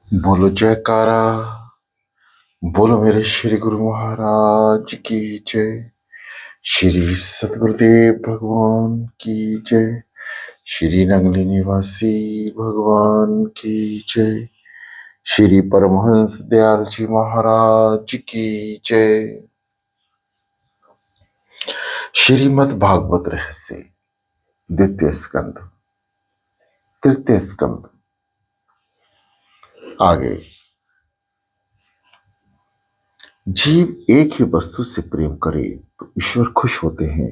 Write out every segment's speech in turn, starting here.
बोलो जयकारा। बोलो मेरे श्री गुरु महाराज की जय। श्री सतगुरुदेव भगवान की जय। श्री नगली निवासी भगवान की जय। श्री परमहंस दयाल जी महाराज की जय। श्रीमद् भागवत रहस्य द्वितीय स्कंद तृतीय स्कंद आगे। जीव एक ही वस्तु से प्रेम करे तो ईश्वर खुश होते हैं।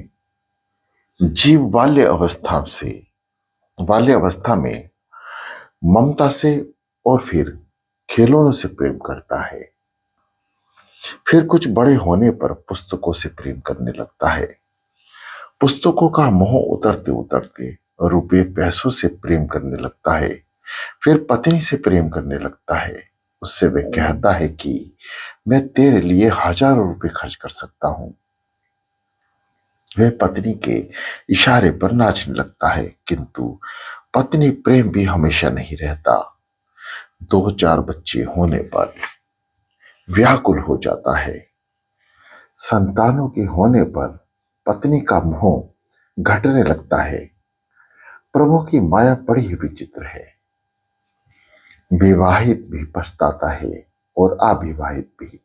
जीव बाल्य अवस्था में ममता से और फिर खिलौनों से प्रेम करता है। फिर कुछ बड़े होने पर पुस्तकों से प्रेम करने लगता है। पुस्तकों का मोह उतरते उतरते रुपये पैसों से प्रेम करने लगता है। फिर पत्नी से प्रेम करने लगता है। उससे वह कहता है कि मैं तेरे लिए हजारों रुपए खर्च कर सकता हूं। वह पत्नी के इशारे पर नाचने लगता है, किंतु पत्नी प्रेम भी हमेशा नहीं रहता। 2-4 बच्चे होने पर व्याकुल हो जाता है। संतानों के होने पर पत्नी का मोह घटने लगता है। प्रभु की माया बड़ी ही विचित्र है। विवाहित भी पछताता है और अविवाहित भी।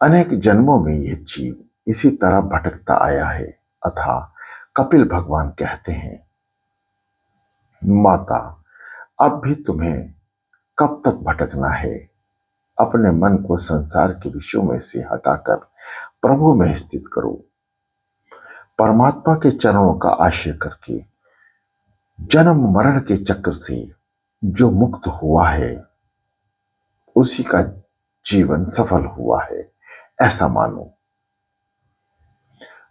अनेक जन्मों में यह जीव इसी तरह भटकता आया है। अतः कपिल भगवान कहते हैं, माता, अब भी तुम्हें कब तक भटकना है। अपने मन को संसार के विषयों में से हटाकर प्रभु में स्थित करो। परमात्मा के चरणों का आश्रय करके जन्म मरण के चक्र से जो मुक्त हुआ है उसी का जीवन सफल हुआ है, ऐसा मानो।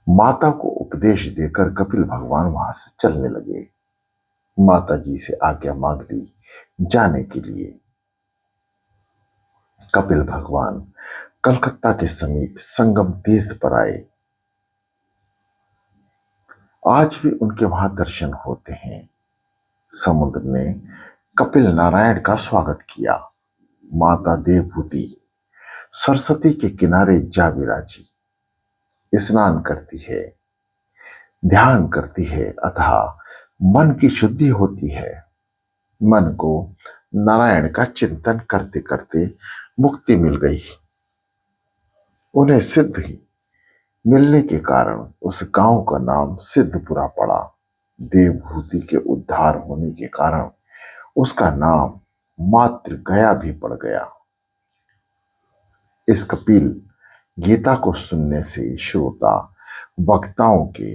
माता को उपदेश देकर कपिल भगवान वहां से चलने लगे। माता जी से आज्ञा मांग ली जाने के लिए। कपिल भगवान कलकत्ता के समीप संगम तीर्थ पर आए। आज भी उनके वहां दर्शन होते हैं। समुद्र ने कपिल नारायण का स्वागत किया। माता देवभूति सरस्वती के किनारे जा विराजी स्नान करती है, ध्यान करती है, अतः मन की शुद्धि होती है। मन को नारायण का चिंतन करते करते मुक्ति मिल गई। उन्हें सिद्ध मिलने के कारण उस गांव का नाम सिद्धपुरा पड़ा। देवभूति के उद्धार होने के कारण उसका नाम मातृ गया भी पड़ गया। इस कपिल गीता को सुनने से श्रोता वक्ताओं के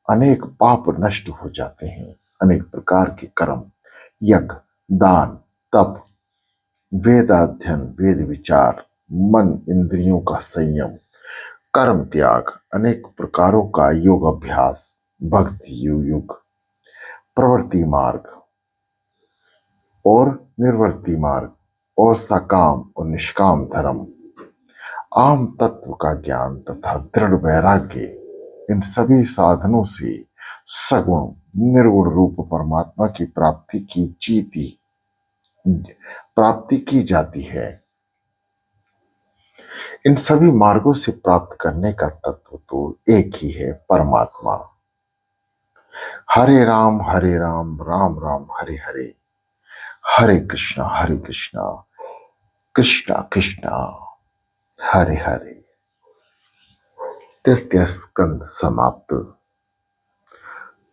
अनेक पाप नष्ट हो जाते हैं। अनेक प्रकार के कर्म, यज्ञ, दान, तप, वेदाध्ययन, वेद विचार, मन इंद्रियों का संयम, कर्म त्याग, अनेक प्रकारों का योग अभ्यास, भक्ति युग, प्रवृत्ति मार्ग और निर्वृत्ति मार्ग और सकाम और निष्काम धर्म, आम तत्व का ज्ञान तथा दृढ़ वैराग्य, इन सभी साधनों से सगुण निर्गुण रूप परमात्मा की प्राप्ति की जाती है। इन सभी मार्गों से प्राप्त करने का तत्व तो एक ही है, परमात्मा। हरे राम राम राम हरे हरे, हरे कृष्णा कृष्णा कृष्णा हरे हरे। तृतीय स्कंद समाप्त।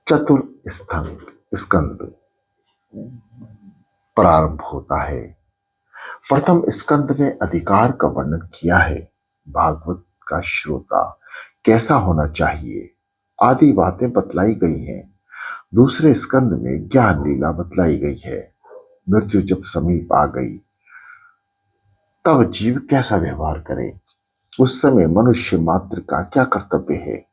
चतुर्थ स्कंद प्रारंभ होता है। प्रथम स्कंद में अधिकार का वर्णन किया है। भागवत का श्रोता कैसा होना चाहिए आदि बातें बतलाई गई हैं। दूसरे स्कंद में ज्ञान लीला बतलाई गई है। मृत्यु जब समीप आ गई तब जीव कैसा व्यवहार करे, उस समय मनुष्य मात्र का क्या कर्तव्य है,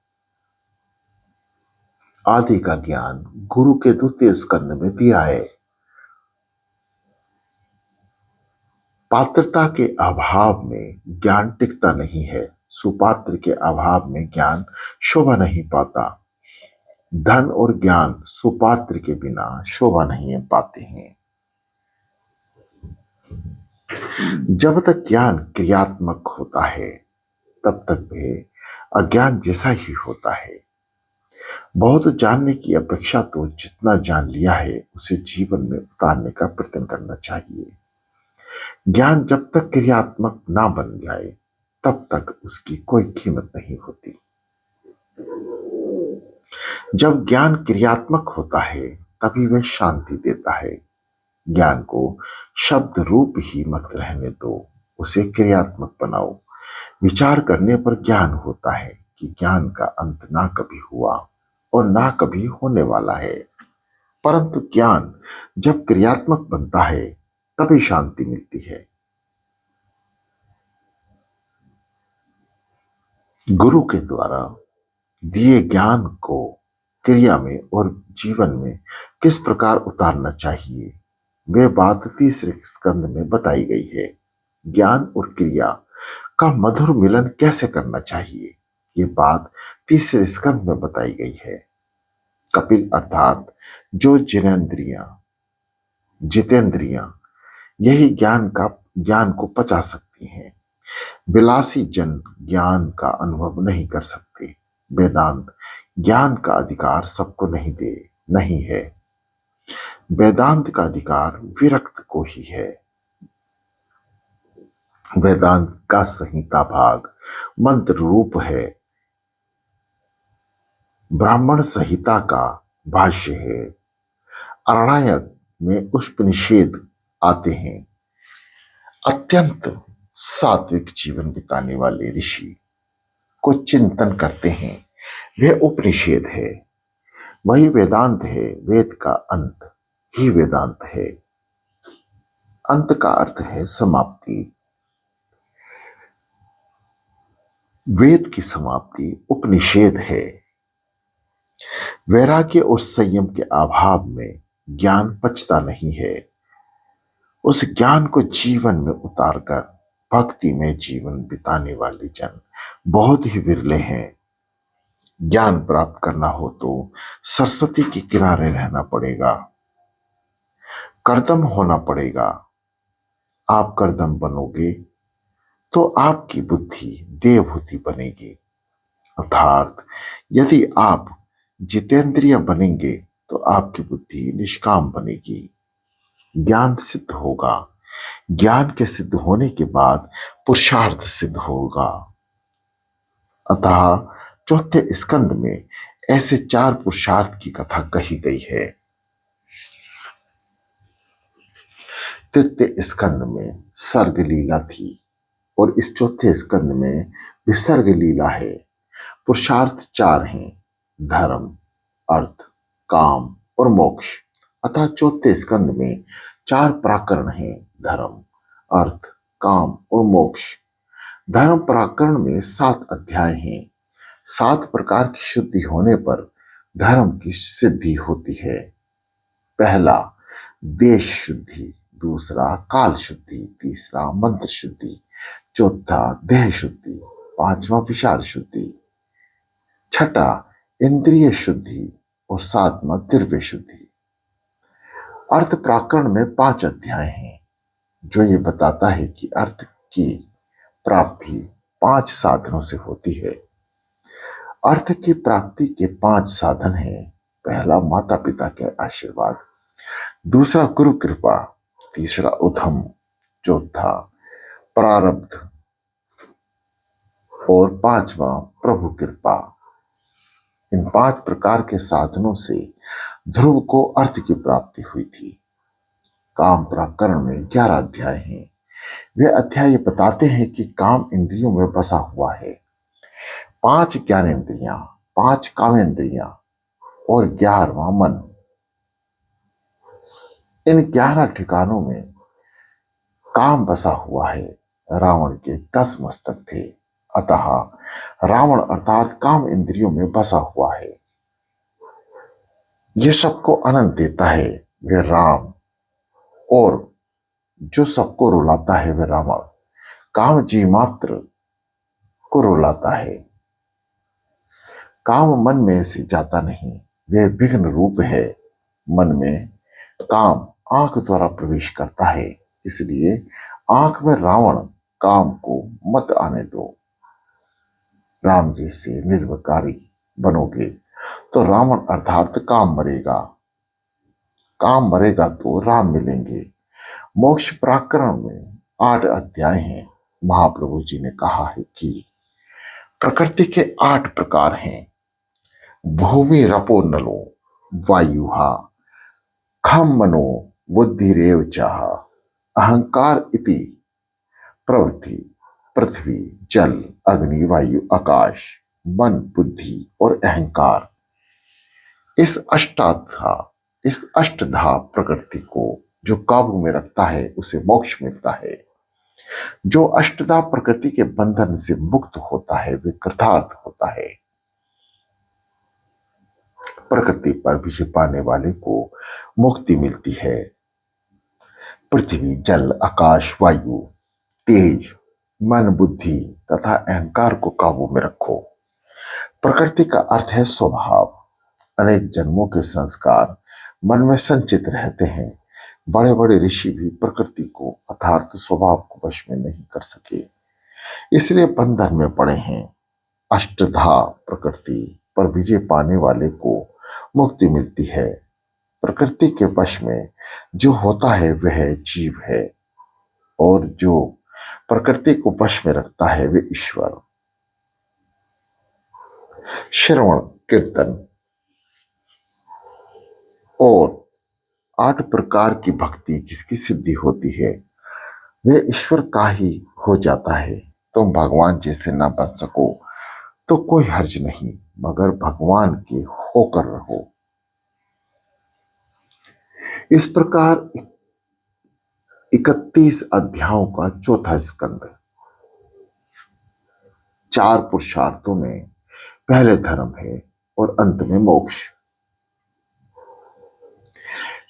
आदि का ज्ञान गुरु के द्वितीय स्कंद में दिया है। पात्रता के अभाव में ज्ञान टिकता नहीं है। सुपात्र के अभाव में ज्ञान शोभा नहीं पाता। धन और ज्ञान सुपात्र के बिना शोभा नहीं पाते हैं। जब तक ज्ञान क्रियात्मक होता है तब तक भी अज्ञान जैसा ही होता है। बहुत जानने की अपेक्षा तो जितना जान लिया है उसे जीवन में उतारने का प्रयत्न करना चाहिए। ज्ञान जब तक क्रियात्मक ना बन जाए तब तक उसकी कोई कीमत नहीं होती। जब ज्ञान क्रियात्मक होता है तभी वह शांति देता है। ज्ञान को शब्द रूप ही मत रहने दो, उसे क्रियात्मक बनाओ। विचार करने पर ज्ञान होता है कि ज्ञान का अंत ना कभी हुआ और ना कभी होने वाला है। परंतु ज्ञान जब क्रियात्मक बनता है तभी शांति मिलती है। गुरु के द्वारा दिए ज्ञान को क्रिया में और जीवन में किस प्रकार उतारना चाहिए, वे बात तीसरे स्कंद में बताई गई है। ज्ञान और क्रिया का मधुर मिलन कैसे करना चाहिए, ये बात तीसरे स्कंद में बताई गई है। कपिल अर्थात जो जितेंद्रियां यही ज्ञान को पचा सकती हैं। विलासी जन ज्ञान का अनुभव नहीं कर सकते। वेदांत ज्ञान का अधिकार सबको नहीं है। वेदांत का अधिकार विरक्त को ही है। वेदांत का संहिता भाग मंत्र रूप है। ब्राह्मण संहिता का भाष्य है। अरण्यक में उपनिषद आते हैं। अत्यंत सात्विक जीवन बिताने वाले ऋषि को चिंतन करते हैं, वह उपनिषद है। वही वेदांत है। वेद का अंत ही वेदांत है। अंत का अर्थ है समाप्ति। वेद की समाप्ति उपनिषद है। वैराग्य और संयम के अभाव में ज्ञान पचता नहीं है। उस ज्ञान को जीवन में उतारकर भक्ति में जीवन बिताने वाले जन बहुत ही विरले हैं। ज्ञान प्राप्त करना हो तो सरस्वती के किनारे रहना पड़ेगा, कर्दम होना पड़ेगा। आप कर्दम बनोगे तो आपकी बुद्धि देवहूति बनेगी। अर्थात यदि आप जितेंद्रिय बनेंगे तो आपकी बुद्धि निष्काम बनेगी। ज्ञान सिद्ध होगा। ज्ञान के सिद्ध होने के बाद पुरुषार्थ सिद्ध होगा। अतः चौथे स्कंद में ऐसे 4 पुरुषार्थ की कथा कही गई है। तृतीय स्कंद में सर्ग लीला थी और इस चौथे स्कंद में विसर्ग लीला है। पुरुषार्थ 4 हैं, धर्म, अर्थ, काम और मोक्ष। अतः चौथे स्कंद में 4 प्रकरण हैं, धर्म, अर्थ, काम और मोक्ष। धर्म प्रकरण में 7 अध्याय हैं। 7 प्रकार की शुद्धि होने पर धर्म की सिद्धि होती है। पहला देश शुद्धि, दूसरा काल शुद्धि, तीसरा मंत्र शुद्धि, चौथा देह शुद्धि, पांचवा विचार शुद्धि, छठा इंद्रिय शुद्धि और सातवां द्रव्य शुद्धि। अर्थ प्रकरण में 5 अध्याय हैं, जो ये बताता है कि अर्थ की प्राप्ति 5 साधनों से होती है। अर्थ की प्राप्ति के 5 साधन हैं। पहला माता पिता के आशीर्वाद, दूसरा गुरु कृपा, तीसरा उधम, चौथा प्रारब्ध और पांचवा प्रभु कृपा। इन 5 प्रकार के साधनों से ध्रुव को अर्थ की प्राप्ति हुई थी। काम प्रकरण में 11 अध्याय हैं। वे अध्याय बताते हैं कि काम इंद्रियों में बसा हुआ है। 5 ज्ञानेंद्रियां, 5 कामेंद्रियां और 11वां मन। इन 11 ठिकानों में काम बसा हुआ है। रावण के 10 मस्तक थे, अतः रावण अर्थात काम इंद्रियों में बसा हुआ है। ये सबको आनंद देता है वह राम, और जो सबको रुलाता है वह रावण। काम जी मात्र को रुलाता है। काम मन में से जाता नहीं, वह विघ्न रूप है। मन में काम आंख द्वारा प्रवेश करता है, इसलिए आंख में रावण काम को मत आने दो। राम जी से निर्विकारी बनोगे तो रावण अर्थात काम मरेगा, काम मरेगा तो राम मिलेंगे। मोक्ष प्रकरण में 8 अध्याय हैं। महाप्रभु जी ने कहा है कि प्रकृति के 8 प्रकार हैं। भूमि रपो नलो वायुहा खम मनो बुद्धिरेव चाह अहंकार इति प्रवृत्ति पृथ्वी जल अग्नि वायु आकाश मन बुद्धि और अहंकार। इस अष्टधा प्रकृति को जो काबू में रखता है उसे मोक्ष मिलता है। जो अष्टधा प्रकृति के बंधन से मुक्त होता है वे कृतार्थ होता है। प्रकृति पर विजय पाने वाले को मुक्ति मिलती है। पृथ्वी जल आकाश वायु तेज मन बुद्धि तथा अहंकार को काबू में रखो। प्रकृति का अर्थ है स्वभाव। अनेक जन्मों के संस्कार मन में संचित रहते हैं। बड़े बड़े ऋषि भी प्रकृति को अर्थात स्वभाव को वश में नहीं कर सके, इसलिए बंधन में पड़े हैं। अष्टधा प्रकृति पर विजय पाने वाले को मुक्ति मिलती है। प्रकृति के वश में जो होता है वह जीव है और जो प्रकृति को वश में रखता है वे ईश्वर। श्रवण कीर्तन और 8 प्रकार की भक्ति जिसकी सिद्धि होती है वह ईश्वर का ही हो जाता है। तुम भगवान जैसे ना बन सको तो कोई हर्ज नहीं, मगर भगवान के होकर रहो। इस प्रकार 31 अध्यायों का चौथा स्कंद। 4 पुरुषार्थों में पहले धर्म है और अंत में मोक्ष।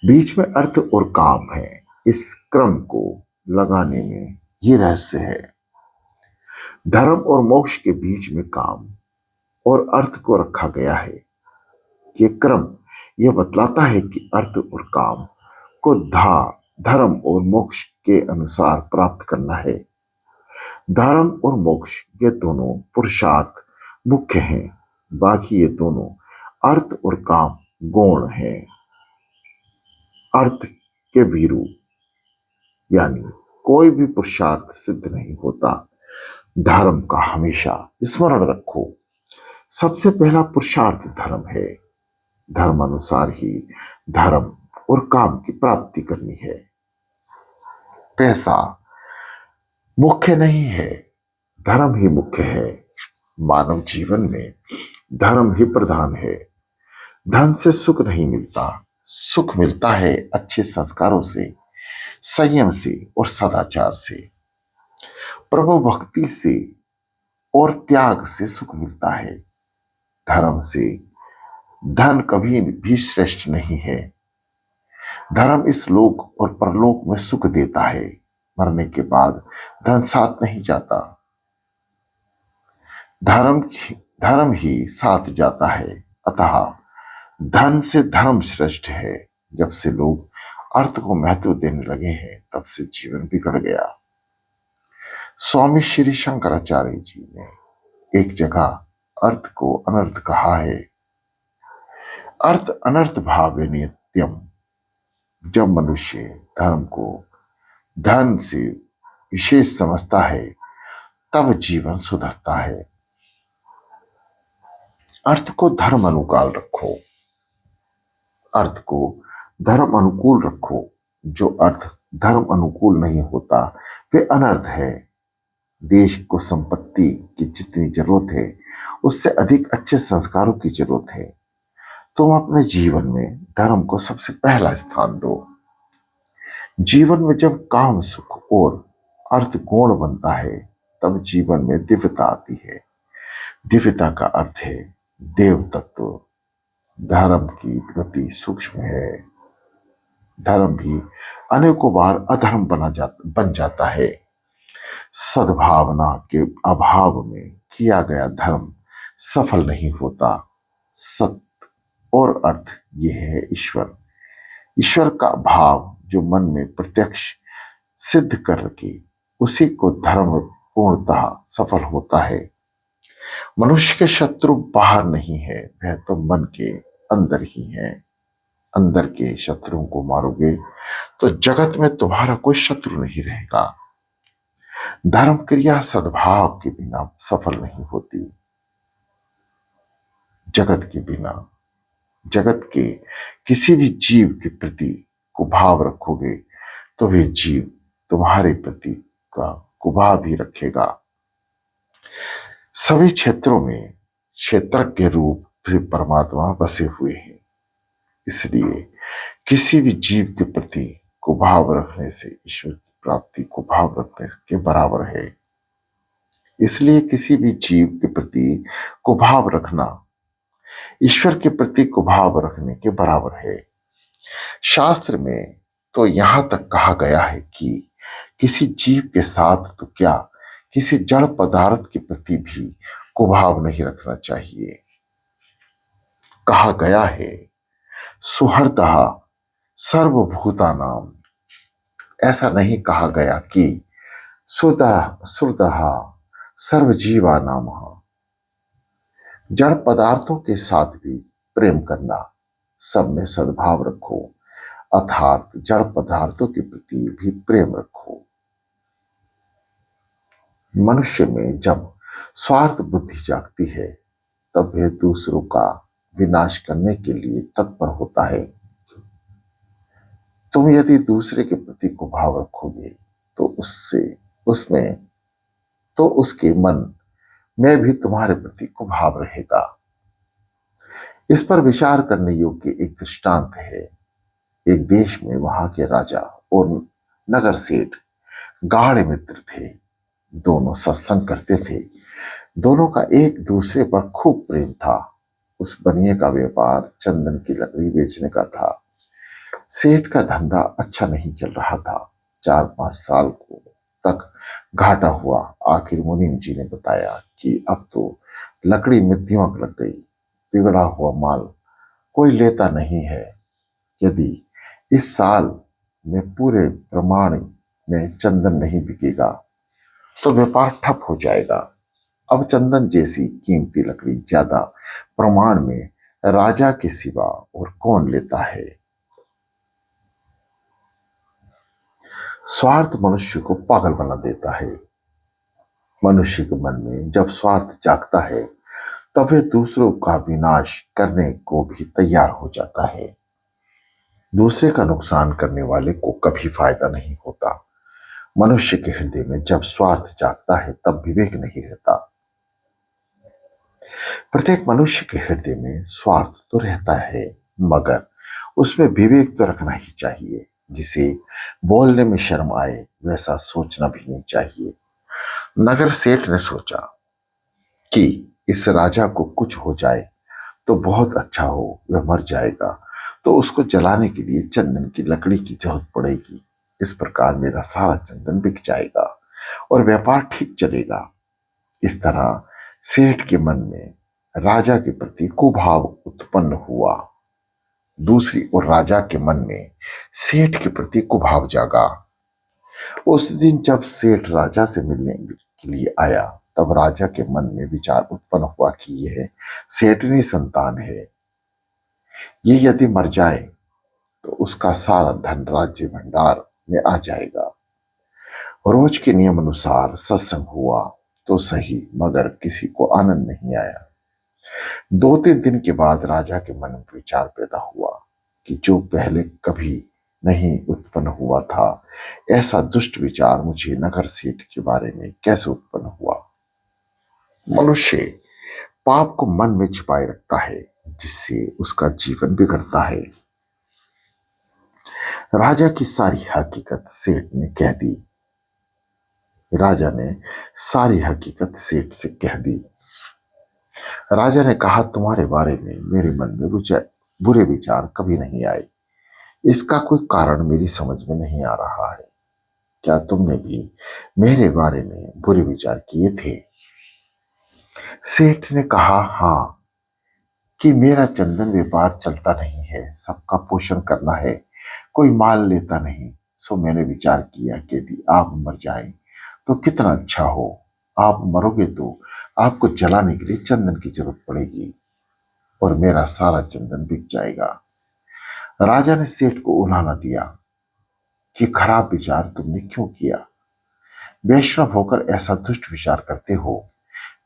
बीच में अर्थ और काम है। इस क्रम को लगाने में ये रहस्य है। धर्म और मोक्ष के बीच में काम और अर्थ को रखा गया है। ये क्रम यह बतलाता है कि अर्थ और काम को धर्म और मोक्ष के अनुसार प्राप्त करना है। धर्म और मोक्ष ये दोनों पुरुषार्थ मुख्य हैं, बाकी ये दोनों अर्थ और काम गौण हैं। अर्थ के वीरू यानी कोई भी पुरुषार्थ सिद्ध नहीं होता। धर्म का हमेशा स्मरण रखो। सबसे पहला पुरुषार्थ धर्म है। धर्म अनुसार ही धर्म और काम की प्राप्ति करनी है। पैसा मुख्य नहीं है, धर्म ही मुख्य है। मानव जीवन में धर्म ही प्रधान है। धन से सुख नहीं मिलता, सुख मिलता है अच्छे संस्कारों से, संयम से और सदाचार से। प्रभु भक्ति से और त्याग से सुख मिलता है। धर्म से धन कभी भी श्रेष्ठ नहीं है। धर्म इस लोक और परलोक में सुख देता है। मरने के बाद धन साथ नहीं जाता, धर्म ही साथ जाता है। अतः धन से धर्म श्रेष्ठ है। जब से लोग अर्थ को महत्व देने लगे हैं तब से जीवन बिगड़ गया। स्वामी श्री शंकराचार्य जी ने एक जगह अर्थ को अनर्थ कहा है। अर्थ अनर्थ भाव नित्यम। जब मनुष्य धर्म को धन से विशेष समझता है तब जीवन सुधरता है। अर्थ को धर्म अनुकूल रखो। अर्थ को धर्म अनुकूल रखो। जो अर्थ धर्म अनुकूल नहीं होता वे अनर्थ है। देश को संपत्ति की जितनी जरूरत है उससे अधिक अच्छे संस्कारों की जरूरत है। तुम अपने जीवन में धर्म को सबसे पहला स्थान दो। जीवन में जब काम सुख और अर्थ गौण बनता है तब जीवन में दिव्यता आती है। दिव्यता का अर्थ है देव तत्व। धर्म की गति सूक्ष्म है। धर्म भी अनेकों बार अधर्म बन जाता है। सद्भावना के अभाव में किया गया धर्म सफल नहीं होता। सत्य और अर्थ ये है ईश्वर। ईश्वर का भाव जो मन में प्रत्यक्ष सिद्ध करके उसी को धर्म पूर्णतः सफल होता है। मनुष्य के शत्रु बाहर नहीं है, वह तो मन के अंदर ही है। अंदर के शत्रुओं को मारोगे तो जगत में तुम्हारा कोई शत्रु नहीं रहेगा। धर्म क्रिया सद्भाव के बिना सफल नहीं होती। जगत के बिना, जगत के किसी भी जीव के प्रति कुभाव रखोगे तो वे जीव तुम्हारे प्रति का कुभाव भी रखेगा। सभी क्षेत्रों में क्षेत्रज्ञ के रूप से परमात्मा बसे हुए हैं। इसलिए किसी भी जीव के प्रति कुभाव रखने से ईश्वर की प्राप्ति कुभाव रखने के बराबर है। इसलिए किसी भी जीव के प्रति कुभाव रखना ईश्वर के प्रति कुभाव रखने के बराबर है। शास्त्र में तो यहां तक कहा गया है कि किसी जीव के साथ तो क्या, किसी जड़ पदार्थ के प्रति भी कुभाव नहीं रखना चाहिए। कहा गया है सुहृदः सर्वभूतानाम। ऐसा नहीं कहा गया कि सुहृदः सर्वजीवानाम। जड़ पदार्थों के साथ भी प्रेम करना, सब में सद्भाव रखो, अर्थात जड़ पदार्थों के प्रति भी प्रेम रखो। मनुष्य में जब स्वार्थ बुद्धि जागती है तब वह दूसरों का विनाश करने के लिए तत्पर होता है। तुम यदि दूसरे के प्रति कुभाव रखोगे तो उसके मन में भी तुम्हारे प्रति कुभाव रहेगा। इस पर विचार करने योग्य एक दृष्टांत है। एक देश में वहां के राजा और नगर सेठ गाढ़ मित्र थे। दोनों सत्संग करते थे। दोनों का एक दूसरे पर खूब प्रेम था। उस बनिए का व्यापार चंदन की लकड़ी बेचने का था। सेठ का धंधा अच्छा नहीं चल रहा था। 4-5 साल को तक घाटा हुआ। आखिर मुनीम जी ने बताया कि अब तो लकड़ी में दीमक लग गई। बिगड़ा हुआ माल कोई लेता नहीं है। यदि इस साल में पूरे प्रमाण में चंदन नहीं बिकेगा तो व्यापार ठप हो जाएगा। अब चंदन जैसी कीमती लकड़ी ज्यादा प्रमाण में राजा के सिवा और कौन लेता है। स्वार्थ मनुष्य को पागल बना देता है। मनुष्य के मन में जब स्वार्थ जागता है तब वह दूसरों का विनाश करने को भी तैयार हो जाता है। दूसरे का नुकसान करने वाले को कभी फायदा नहीं होता। मनुष्य के हृदय में जब स्वार्थ जागता है तब विवेक नहीं रहता। प्रत्येक मनुष्य के हृदय में स्वार्थ तो रहता है, मगर उसमें विवेक तो रखना ही चाहिए। जिसे बोलने में शर्म आए वैसा सोचना भी नहीं चाहिए। नगर सेठ ने सोचा कि इस राजा को कुछ हो जाए तो बहुत अच्छा हो, वह मर जाएगा तो उसको जलाने के लिए चंदन की लकड़ी की जरूरत पड़ेगी। इस प्रकार मेरा सारा चंदन बिक जाएगा और व्यापार ठीक चलेगा। इस तरह सेठ के मन में राजा के प्रति कुभाव उत्पन्न हुआ। दूसरी ओर राजा के मन में सेठ के प्रति कुभाव जागा। उस दिन जब सेठ राजा से मिलने के लिए आया तब राजा के मन में विचार उत्पन्न हुआ कि यह सेठनी संतान है। ये यदि मर जाए तो उसका सारा धन राज्य भंडार में आ जाएगा। रोज के नियम अनुसार सत्संग हुआ तो सही, मगर किसी को आनंद नहीं आया। 2-3 दिन के बाद राजा के मन में विचार पैदा हुआ कि जो पहले कभी नहीं उत्पन्न हुआ था, ऐसा दुष्ट विचार मुझे नगर सेठ के बारे में कैसे उत्पन्न हुआ। मनुष्य पाप को मन में छिपाए रखता है जिससे उसका जीवन बिगड़ता है। राजा की सारी हकीकत सेठ ने कह दी। राजा ने सारी हकीकत सेठ से कह दी। राजा ने कहा, तुम्हारे बारे में मेरे मन में बुरे विचार कभी नहीं आए। इसका कोई कारण मेरी समझ में नहीं आ रहा है। क्या तुमने भी मेरे बारे में बुरे विचार किए थे? सेठ ने कहा, हाँ, कि मेरा चंदन व्यापार चलता नहीं है, सबका पोषण करना है, कोई माल लेता नहीं। सो मैंने विचार किया कि यदि आप मर जाएं तो कितना अच्छा हो। आप मरोगे तो आपको जलाने के लिए चंदन की जरूरत पड़ेगी और मेरा सारा चंदन बिक जाएगा। राजा ने सेठ को उलाहना दिया कि खराब विचार तुमने क्यों किया? वैष्णव होकर ऐसा दुष्ट विचार करते हो।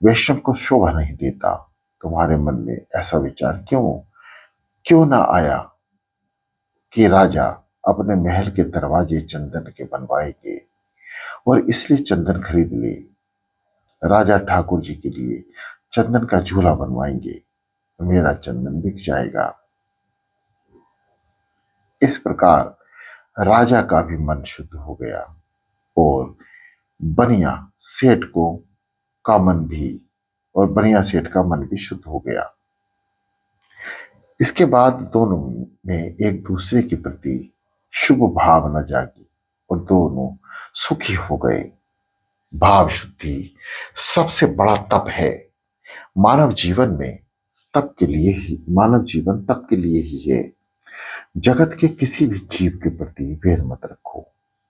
वैष्णव को शोभा नहीं देता। तुम्हारे मन में ऐसा विचार क्यों क्यों ना आया कि राजा अपने महल के दरवाजे चंदन के बनवाएंगे और इसलिए चंदन खरीद ले। राजा ठाकुर जी के लिए चंदन का झूला बनवाएंगे, मेरा चंदन बिक जाएगा। इस प्रकार राजा का भी मन शुद्ध हो गया और बनिया सेठ को का मन भी और बनिया सेठ का मन भी शुद्ध हो गया। इसके बाद दोनों में एक दूसरे के प्रति शुभ भावना जागी और दोनों सुखी हो गए। भाव शुद्धि सबसे बड़ा तप है। मानव जीवन में मानव जीवन तप के लिए ही है। जगत के किसी भी जीव के प्रति वैर मत रखो।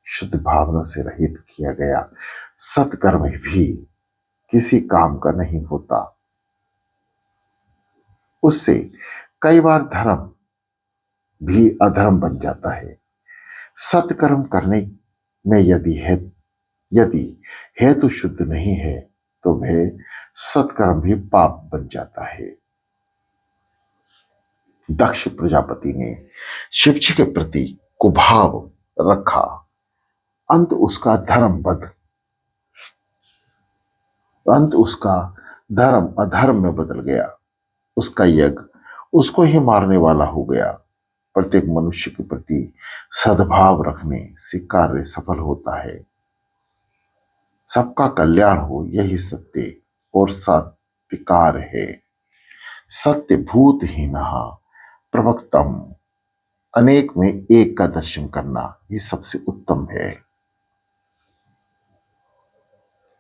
शुद्ध भावना से रहित किया गया सत्कर्म भी किसी काम का नहीं होता। उससे कई बार धर्म भी अधर्म बन जाता है। सत्कर्म करने में यदि हेतु शुद्ध नहीं है तो वह सत्कर्म भी पाप बन जाता है। दक्ष प्रजापति ने शिव जी के प्रति कुभाव रखा। अंत उसका धर्म अधर्म में बदल गया। उसका यज्ञ उसको ही मारने वाला हो गया। प्रत्येक मनुष्य के प्रति सद्भाव रखने से कार्य सफल होता है। सबका कल्याण हो, यही सत्य और सात्विकार है। सत्य भूतहीनः प्रवक्तम, अनेक में एक का दर्शन करना ये सबसे उत्तम है।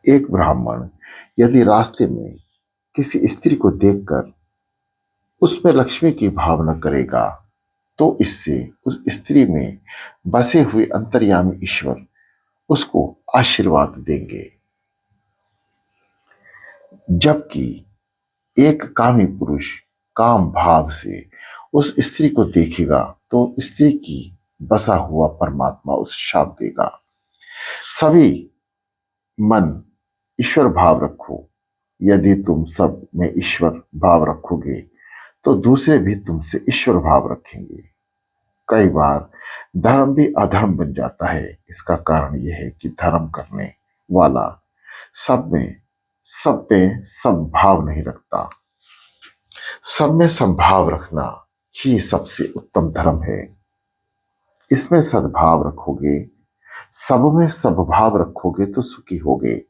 एक ब्राह्मण यदि रास्ते में किसी स्त्री को देखकर उसमें लक्ष्मी की भावना करेगा तो इससे उस स्त्री में बसे हुए अंतर्यामी ईश्वर उसको आशीर्वाद देंगे। जबकि एक कामी पुरुष काम भाव से उस स्त्री को देखेगा तो स्त्री की बसा हुआ परमात्मा उसे शाप देगा। सभी मन ईश्वर भाव रखो। यदि तुम सब में ईश्वर भाव रखोगे तो दूसरे भी तुमसे ईश्वर भाव रखेंगे। कई बार धर्म भी अधर्म बन जाता है। इसका कारण यह है कि धर्म करने वाला सब में समभाव नहीं रखता। सब में संभाव रखना ही सबसे उत्तम धर्म है। इसमें सद्भाव रखोगे, सब में सद्भाव रखोगे तो सुखी होगे।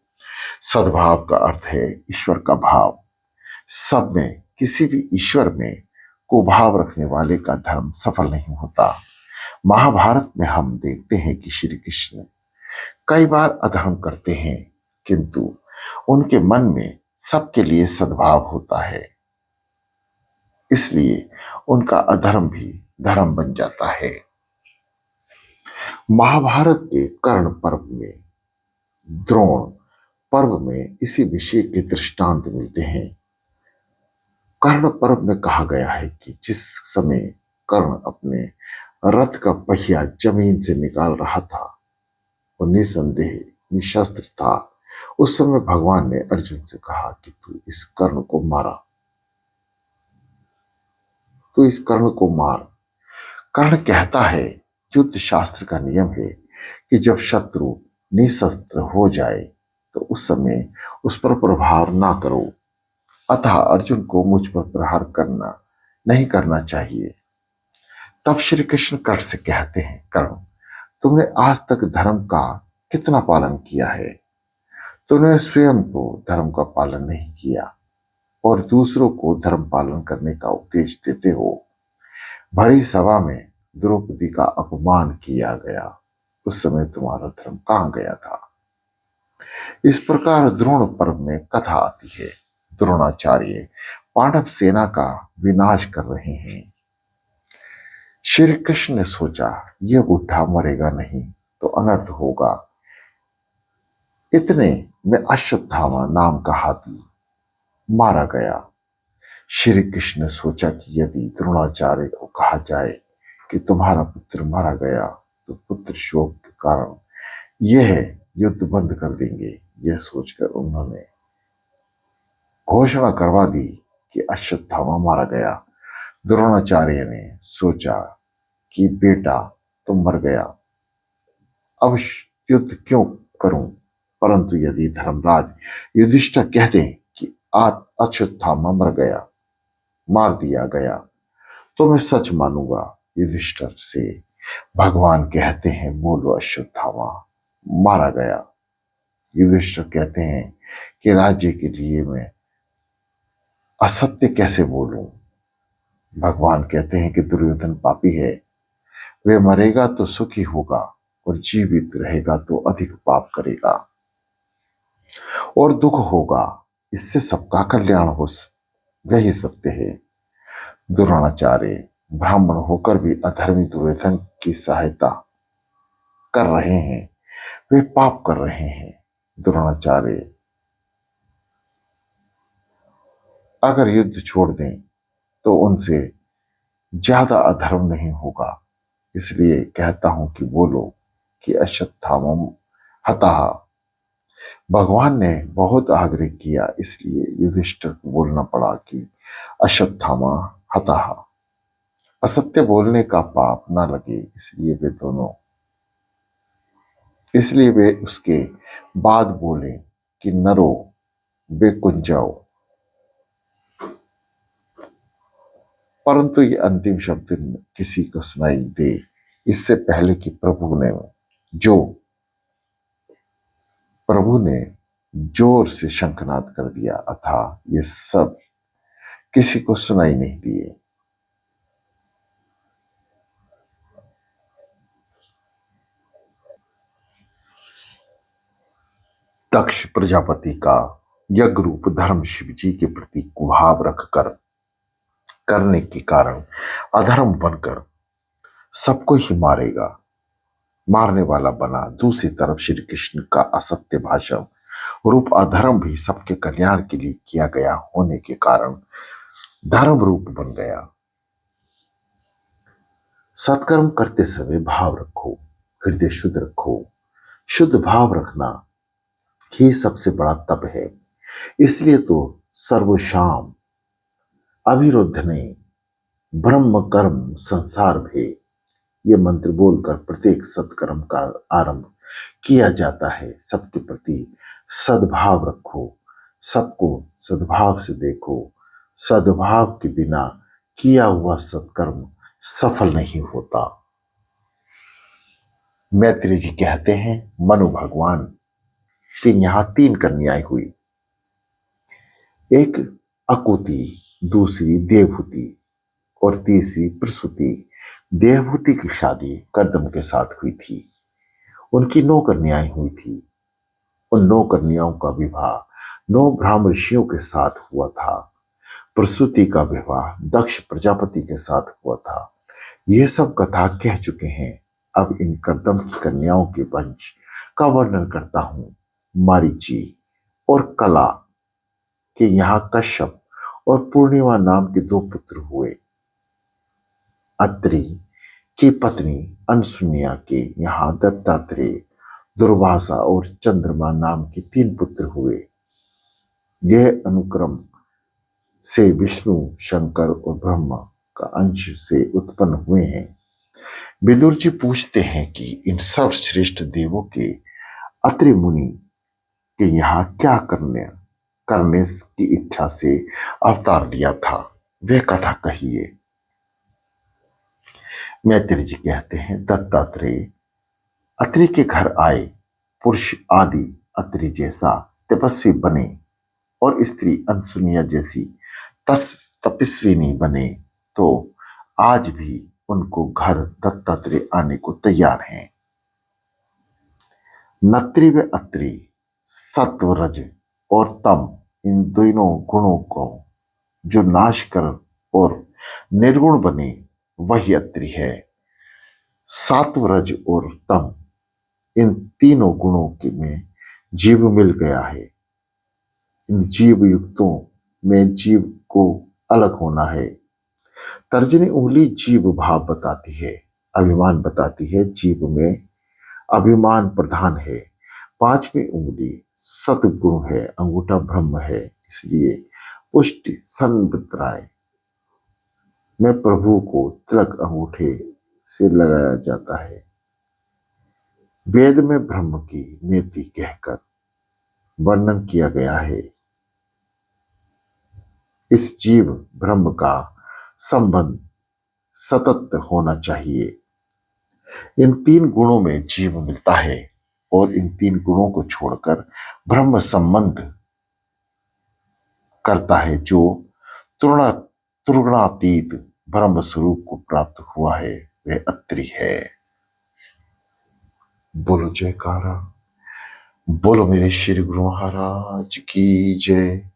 सद्भाव का अर्थ है ईश्वर का भाव। सब में किसी भी ईश्वर में कुभाव रखने वाले का धर्म सफल नहीं होता। महाभारत में हम देखते हैं कि श्री कृष्ण कई बार अधर्म करते हैं किंतु उनके मन में सबके लिए सद्भाव होता है, इसलिए उनका अधर्म भी धर्म बन जाता है। महाभारत के कर्ण पर्व में, द्रोण पर्व में इसी विषय के दृष्टांत मिलते हैं। कर्ण पर्व में कहा गया है कि जिस समय कर्ण अपने रथ का पहिया जमीन से निकाल रहा था और निसंदेह निशस्त्र था, उस समय भगवान ने अर्जुन से कहा कि तू इस कर्ण को मार। कर्ण कहता है, युद्ध शास्त्र का नियम है कि जब शत्रु निशस्त्र हो जाए तो उस समय उस पर प्रहार ना करो। अतः अर्जुन को मुझ पर प्रहार नहीं करना चाहिए। तब श्री कृष्ण कर्ण से कहते हैं, कर्ण, तुमने आज तक धर्म का कितना पालन किया है? तुमने स्वयं को धर्म का पालन नहीं किया और दूसरों को धर्म पालन करने का उपदेश देते हो। भरी सभा में द्रौपदी का अपमान किया गया, उस समय तुम्हारा धर्म कहां गया था? इस प्रकार द्रोण पर्व में कथा आती है। द्रोणाचार्य पांडव सेना का विनाश कर रहे हैं। श्री कृष्ण ने सोचा, यह बुढ़ा मरेगा नहीं, तो अनर्थ होगा। इतने में अश्वत्थामा नाम का हाथी मारा गया। श्री कृष्ण ने सोचा कि यदि द्रोणाचार्य को कहा जाए कि तुम्हारा पुत्र मारा गया तो पुत्र शोक के कारण यह युद्ध बंद कर देंगे। यह सोचकर उन्होंने घोषणा करवा दी कि अश्वत्थामा मारा गया। द्रोणाचार्य ने सोचा कि बेटा तुम मर गया, अब युद्ध क्यों करूं। परंतु यदि धर्मराज युधिष्ठिर कह दें कि अश्वत्थामा मर गया, मार दिया गया, तो मैं सच मानूंगा। युधिष्ठिर से भगवान कहते हैं बोलो अश्वत्थामा मारा गया। युधिष्ठिर कहते हैं कि राज्य के लिए मैं असत्य कैसे बोलूं। भगवान कहते हैं कि दुर्योधन पापी है, वे मरेगा तो सुखी होगा और जीवित रहेगा तो अधिक पाप करेगा और दुख होगा। इससे सबका कल्याण हो, यही सत्य है। द्रोणाचार्य ब्राह्मण होकर भी अधर्मी दुर्योधन की सहायता कर रहे हैं, वे पाप कर रहे हैं। द्रोणाचार्य अगर युद्ध छोड़ दें तो उनसे ज्यादा अधर्म नहीं होगा। इसलिए कहता हूं कि बोलो कि अश्वत्थामा हतः। भगवान ने बहुत आग्रह किया, इसलिए युधिष्ठिर को बोलना पड़ा कि अश्वत्थामा हतः। असत्य बोलने का पाप ना लगे, इसलिए वे उसके बाद बोले कि नरो बे कुंजाओ। परंतु ये अंतिम शब्द किसी को सुनाई दे इससे पहले कि प्रभु ने जोर से शंखनाद कर दिया, अतः ये सब किसी को सुनाई नहीं दिए। दक्ष प्रजापति का यज्ञ रूप धर्म शिव जी के प्रति कुभाव रखकर करने के कारण अधर्म बनकर सबको ही मारेगा, मारने वाला बना। दूसरी तरफ श्री कृष्ण का असत्य भाषण रूप अधर्म भी सबके कल्याण के लिए किया गया होने के कारण धर्म रूप बन गया। सत्कर्म करते समय भाव रखो, हृदय शुद्ध रखो। शुद्ध भाव रखना ही सबसे बड़ा तप है। इसलिए तो सर्वशाम अविरुद्ध ने ब्रह्म कर्म संसार भे ये मंत्र बोलकर प्रत्येक सत्कर्म का आरंभ किया जाता है। सबके प्रति सद्भाव रखो, सबको सद्भाव से देखो। सद्भाव के बिना किया हुआ सत्कर्म सफल नहीं होता। मैत्री जी कहते हैं मनु भगवान कि यहां 3 कन्याएं हुई, एक अकुति, दूसरी देवहूति और तीसरी प्रसूति। देवहूति की शादी कर्दम के साथ हुई थी। उनकी 9 कन्याएं हुई थी। उन 9 कन्याओं का विवाह 9 ब्राह्मण ऋषियों के साथ हुआ था। प्रसूति का विवाह दक्ष प्रजापति के साथ हुआ था। यह सब कथा कह चुके हैं। अब इन कर्दम की कन्याओं के वंश का वर्णन करता हूं। मारीची और कला के यहाँ कश्यप और पूर्णिमा नाम के 2 पुत्र हुए। अत्रि की पत्नी अनसुनिया के यहाँ दत्तात्रेय, दुर्वासा और चंद्रमा नाम के 3 पुत्र हुए। यह अनुक्रम से विष्णु, शंकर और ब्रह्मा का अंश से उत्पन्न हुए हैं। विदुर जी पूछते हैं कि इन सब श्रेष्ठ देवों के अत्रि मुनि के यहाँ क्या करने की इच्छा से अवतार लिया था, वे कथा कहिए। मैत्री जी कहते हैं दत्तात्रेय अत्रि के घर आए, पुरुष आदि अत्रि जैसा तपस्वी बने और स्त्री अनसुनिया जैसी तपस्विनी बने, तो आज भी उनको घर दत्तात्रेय आने को तैयार हैं। नत्रि व अत्रि, सत्व, रज और तम, इन दोनों गुणों को जो नाश कर और निर्गुण बने वही अत्रि है। सात्व, रज और तम इन तीनों गुणों के में जीव मिल गया है। इन जीव युक्तों में जीव को अलग होना है। तर्जनी उंगली जीव भाव बताती है, अभिमान बताती है। जीव में अभिमान प्रधान है। पांचवी उंगली सतगुण है, अंगूठा ब्रह्म है। इसलिए पुष्टि संवित्राय में प्रभु को तिलक अंगूठे से लगाया जाता है। वेद में ब्रह्म की नेति कहकर वर्णन किया गया है। इस जीव ब्रह्म का संबंध सतत होना चाहिए। इन तीन गुणों में जीव मिलता है और इन तीन गुणों को छोड़कर ब्रह्म संबंध करता है, जो त्रिगुणातीत ब्रह्म स्वरूप को प्राप्त हुआ है, वह अत्रि है। बोलो जयकारा, बोलो मेरे श्री गुरु महाराज की जय।